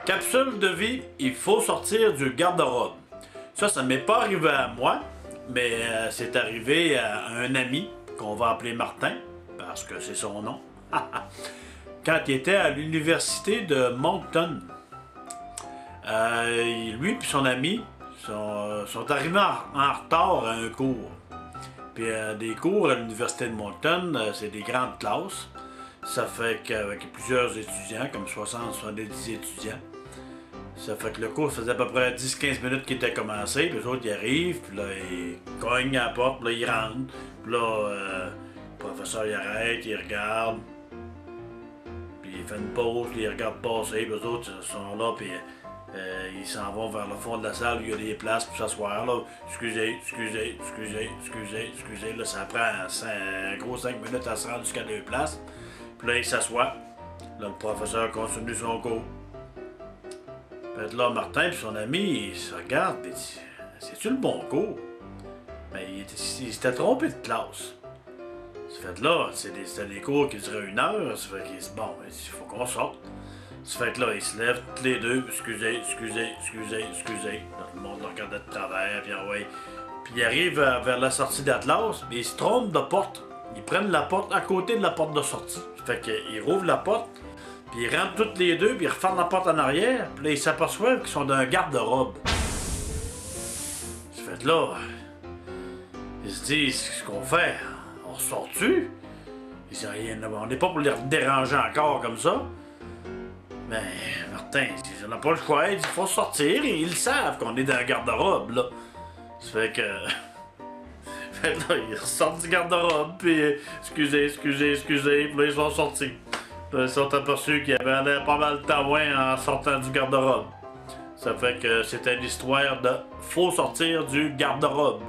Capsule de vie, il faut sortir du garde-robe. Ça ne m'est pas arrivé à moi, mais c'est arrivé à un ami qu'on va appeler Martin, parce que c'est son nom, quand il était à l'université de Moncton. Lui et son ami sont arrivés en retard à un cours. Puis des cours à l'université de Moncton, c'est des grandes classes. Ça fait qu'avec plusieurs étudiants, comme 60-70 étudiants, ça fait que le cours faisait à peu près 10-15 minutes qu'il était commencé, puis les autres ils arrivent, puis là ils cognent à la porte, puis là ils rentrent, puis là le professeur il arrête, il regarde, puis il fait une pause, puis il regarde passer, puis les autres sont là, puis ils s'en vont vers le fond de la salle où il y a des places pour s'asseoir, là, excusez, là ça prend un gros 5 minutes à se rendre jusqu'à 2 places, puis là il s'assoit, là le professeur continue son cours. Fait là, Martin et son ami, ils se regardent et disent c'est-tu le bon cours? Mais il s'était trompé de classe. Ça fait là, c'était des cours qui duraient 1 heure. Ça fait qu'il dit bon, il faut qu'on sorte. Ça fait que là, ils se lèvent tous les deux, excusez. Là, tout le monde le regardait de travers, puis ouais. Puis ils arrivent vers la sortie d'Atlas, mais ils se trompent de porte. Ils prennent la porte à côté de la porte de sortie. Ça fait qu'ils rouvrent la porte. Puis ils rentrent toutes les deux, puis ils referment la porte en arrière, puis là ils s'aperçoivent qu'ils sont d'un garde-robe. Ça fait là, ils se disent, qu'est-ce qu'on fait? On sort-tu? Ils disent, on n'est pas pour les déranger encore comme ça. Mais Martin, on n'a pas le choix, il faut sortir, et ils le savent qu'on est dans un garde-robe, là. Ça fait que... fait là, ils ressortent du garde-robe, puis excusez, puis là ils sont sortis. Ils sont aperçus qu'il y avait l'air pas mal de taouin en sortant du garde-robe. Ça fait que c'était l'histoire de faut sortir du garde-robe.